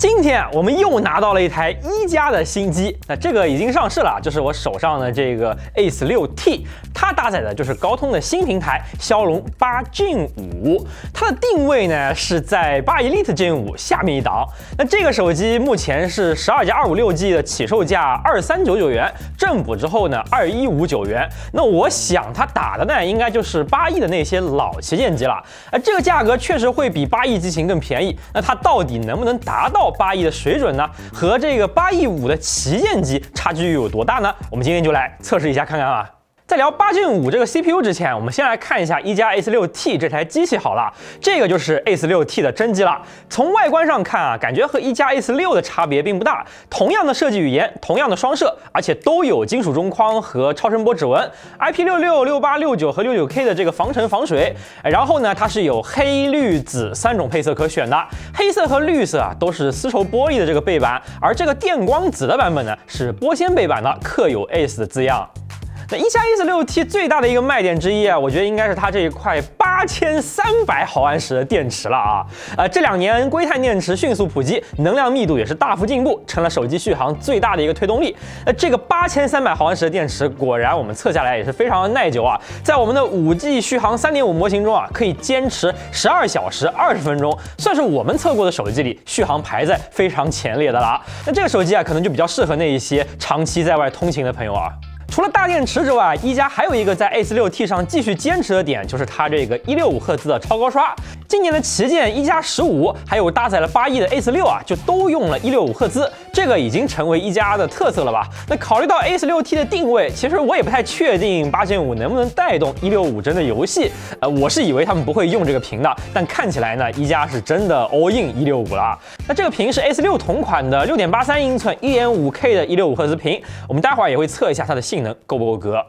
今天我們又拿到了一台一加的新机，那这个已经上市了，就是我手上的这个 Ace 6T， 它搭载的就是高通的新平台驍龍8 Gen 5，它的定位呢是在8 Elite Gen 5下面一档。那这个手機目前是12+256G 的起售價2399元，正補之後呢2159元。那我想它打的呢應該就是8E的那些老旗艦機了，這個價格確實會比8E機型更便宜。那它到底能不能達到8E的水準呢？和這個8E5的旗艦機差距有多大呢？我們今天就來測試一下看看啊。在聊8 Gen 5這個 CPU 之前，我們先來看一下一加 Ace 6T 這台機器好了。這個就是 Ace 6T 的真機了。從外觀上看啊，感覺和一加 Ace 6的差別並不大。同樣的設計語言，同樣的雙攝，而且都有金屬中框和超聲波指紋 ，IP66、68、69和69K 的這個防塵防水。然後呢，它是有黑、綠、紫3種配色可選的。黑色和綠色啊都是絲綢玻璃的這個背板，而這個電光紫的版本呢是玻纖背板的，刻有 Ace 的字樣。那一加 Ace 6T 最大的一個賣點之一啊，我覺得應該是它這一塊8300毫安時的電池了啊。這2年硅碳電池迅速普及，能量密度也是大幅進步，成了手機續航最大的一個推動力。這個8300毫安時的電池，果然我們測下來也是非常的耐久啊。在我們的5G 續航 3.5 模型中啊，可以堅持12小時20分鐘，算是我們測過的手機裡續航排在非常前列的了。那這個手機啊，可能就比較適合那一些長期在外通勤的朋友啊。除了大電池之外，一加還有一個在 Ace 6T 上繼續堅持的點，就是它這個165赫茲的超高刷。今年的旗艦一加15，還有搭載了8E的 Ace 6啊，就都用了165赫茲，這個已經成為一加的特色了吧？那考慮到 Ace 6T 的定位，其實我也不太確定8 Gen 5能不能帶動165幀的遊戲。我是以為他們不會用這個屏的，但看起來呢，一加是真的 all in 165了。那這個屏是 Ace 6同款的6.83英寸 1.5K 的165赫茲屏，我們待會兒也會測一下它的性能夠不夠格。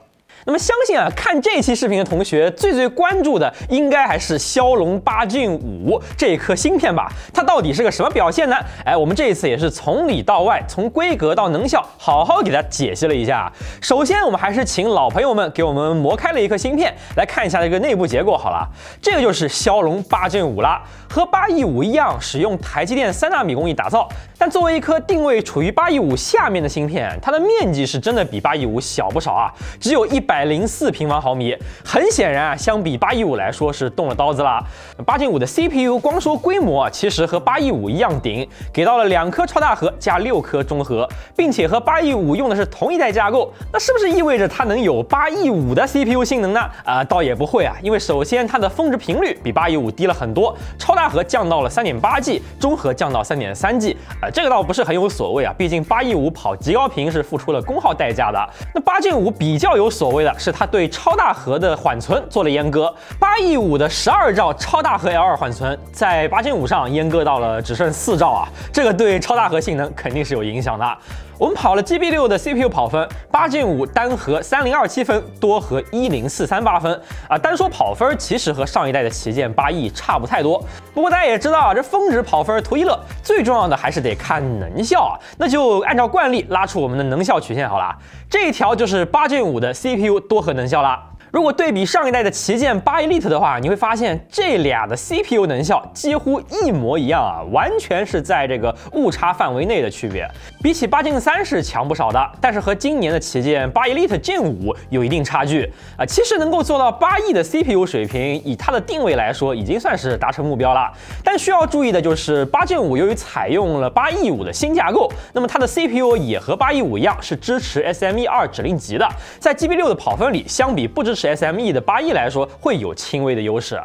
那麼相信啊，看這期視頻的同學最關注的應該還是驍龍8 Gen 5這一顆芯片吧？它到底是個什麼表現呢？我們這一次也是從裡到外，從規格到能效，好好給它解析了一下。首先，我們還是請老朋友們給我們磨開了一顆芯片，來看一下這個內部結構好了。這個就是驍龍8 Gen 5啦，和8E5一樣，使用台積電3納米工藝打造。但作為一顆定位處於8E5下面的芯片，它的面積是真的比8E5小不少啊，只有104平方毫米。很顯然啊，相比8E5來說是動了刀子了。8 Gen 5的 CPU 光說規模啊，其實和8E5一樣頂，給到了2顆超大核加6顆中核，並且和8E5用的是同一代架構。那是不是意味着它能有8E5的 CPU 性能呢？倒也不會啊，因為首先它的峰值頻率比8E5低了很多，超大核降到了3.8G， 中核降到3.3G。這個倒不是很有所謂啊，畢竟8E5跑極高頻是付出了功耗代價的。那8 Gen 5比較有所謂的是它對超大核的緩存做了閹割。8E5的12兆超大核 L2 緩存，在8 Gen 5上閹割到了只剩4兆啊，這個對超大核性能肯定是有影響的。我們跑了 GB6 的 CPU 跑分，8 Gen 5單核3027分，多核10438分啊。單說跑分，其實和上一代的旗艦8E 差不太多。不過大家也知道啊，這峰值跑分圖一樂，最重要的還是得看能效啊。那就按照慣例拉出我們的能效曲線好了，這一條就是8 Gen 5的 CPU 多核能效啦。如果對比上一代的旗艦8 Elite 的話，你會發現這倆的 CPU 能效幾乎一模一樣啊，完全是在這個誤差範圍內的區別。比起8 Gen 3是強不少的，但是和今年的旗艦8 Elite Gen 5有一定差距啊。其實能夠做到8E的 CPU 水平，以它的定位來說，已經算是達成目標了。但需要注意的就是8 Gen 5由於採用了8E5的新架構，那麼它的 CPU 也和8E5一樣是支持 SME2 指令集的，在 GB6 的跑分裡，相比不支持SME 的8E來說，會有輕微的優勢。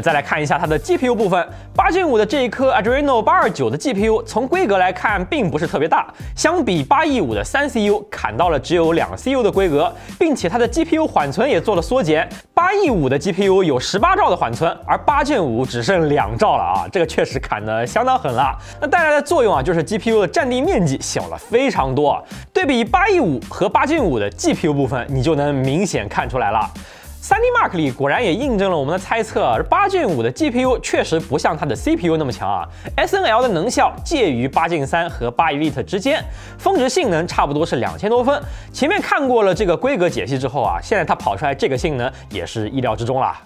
再來看一下它的 GPU 部分，8 Gen 5的這一顆 Adreno 829的 GPU， 從規格來看並不是特別大，相比8E5的3CPU 砍到了只有2CPU 的規格，並且它的 GPU 緩存也做了縮減。8E5的 GPU 有18兆的緩存，而8 Gen 5只剩2兆了啊，這個確實砍得相當狠了。那帶來的作用啊，就是 GPU 的佔地面積小了非常多。對比8E5和8 Gen 5的 GPU 部分，你就能明顯看出來了。3D Mark 裡果然也印證了我們的猜測，而8 Gen 5的 GPU 確實不像它的 CPU 那麼強啊。SNL 的能效介於8 Gen 3和8 Elite 之間，峰值性能差不多是2000多分。前面看過了這個規格解析之後啊，現在它跑出來這個性能也是意料之中啦。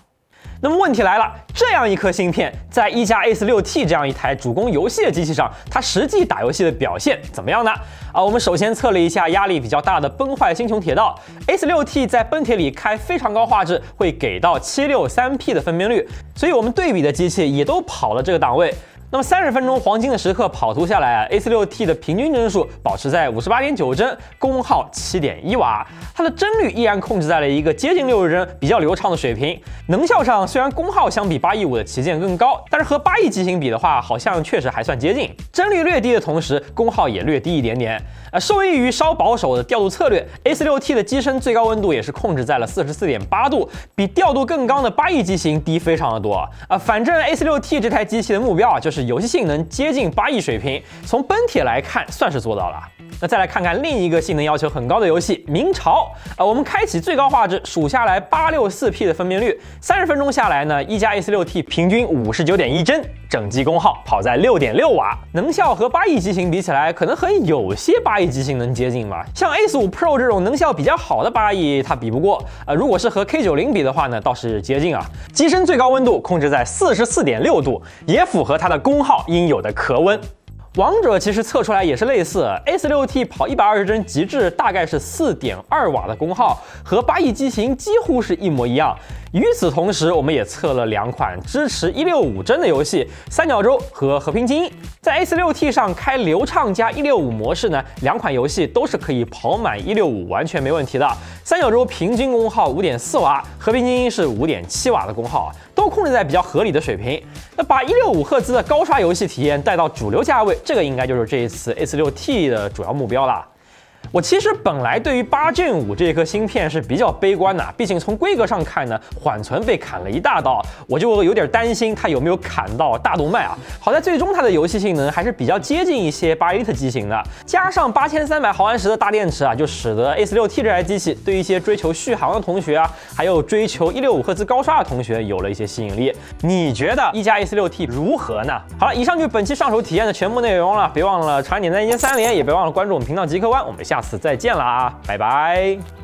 那麼問題來了，這樣一顆芯片在一加 Ace6T 這樣一台主攻遊戲的機器上，它實際打遊戲的表現怎麼樣呢？我們首先測了一下壓力比較大的崩壞星穹鐵道 ，Ace6T 在崩鐵裡開非常高畫質，會給到763P 的分辨率，所以我们对比的機器也都跑了這個檔位。那麼30分鐘黃金的時刻跑圖下來，Ace6T 的平均幀數保持在58.9幀，功耗7.1瓦，它的幀率依然控制在了一個接近60幀比較流暢的水平。能效上雖然功耗相比815的旗艦更高，但是和8E機型比的話，好像確實還算接近。幀率略低的同時，功耗也略低一點點。受益於稍保守的調度策略 ，Ace6T 的機身最高溫度也是控制在了44.8度，比調度更高的8E機型低非常的多。反正 Ace6T 這台機器的目標就是遊戲性能接近8E水平，從崩鐵來看算是做到了。那再來看看另一個性能要求很高的遊戲《明朝》。我們開啟最高畫質，數下來864P 的分辨率，30分鐘下來呢，一加 Ace6T 平均59.1幀，整機功耗跑在6.6瓦，能效和8E機型比起來，可能和有些8E機型能接近吧。像 Ace5 Pro 這種能效比較好的8E，它比不過。如果是和 K90比的話呢，倒是接近啊。機身最高溫度控制在44.6度，也符合它的功耗應有的殼溫。王者其實測出來也是類似 ，Ace6T 跑120幀極致大概是4.2瓦的功耗，和8E機型幾乎是一模一樣。與此同時，我們也測了2款支持165幀的遊戲，三角洲和和平精英。在 Ace6T 上開流暢加165模式呢，2款遊戲都是可以跑滿165，完全沒問題的。三角洲平均功耗5.4瓦，和平精英是5.7瓦的功耗，都控制在比較合理的水平。那把165赫茲的高刷遊戲體驗帶到主流價位，這個應該就是這一次 Ace6T 的主要目標了。我其實本來對於8 Gen 5這顆芯片是比較悲觀的，畢竟從規格上看呢，緩存被砍了一大刀，我就有點擔心它有沒有砍到大動脈啊。好在最終它的遊戲性能還是比較接近一些8 Elite 機型的，加上8300毫安時的大電池啊，就使得 Ace6T 這台機器對一些追求續航的同學啊，還有追求165赫茲高刷的同學有了一些吸引力。你覺得一加 Ace6T 如何呢？好了，以上就是本期上手體驗的全部內容了，別忘了長按點讚、一鍵3連，也別忘了關注我們頻道極客灣，我們下次再見啦，拜拜。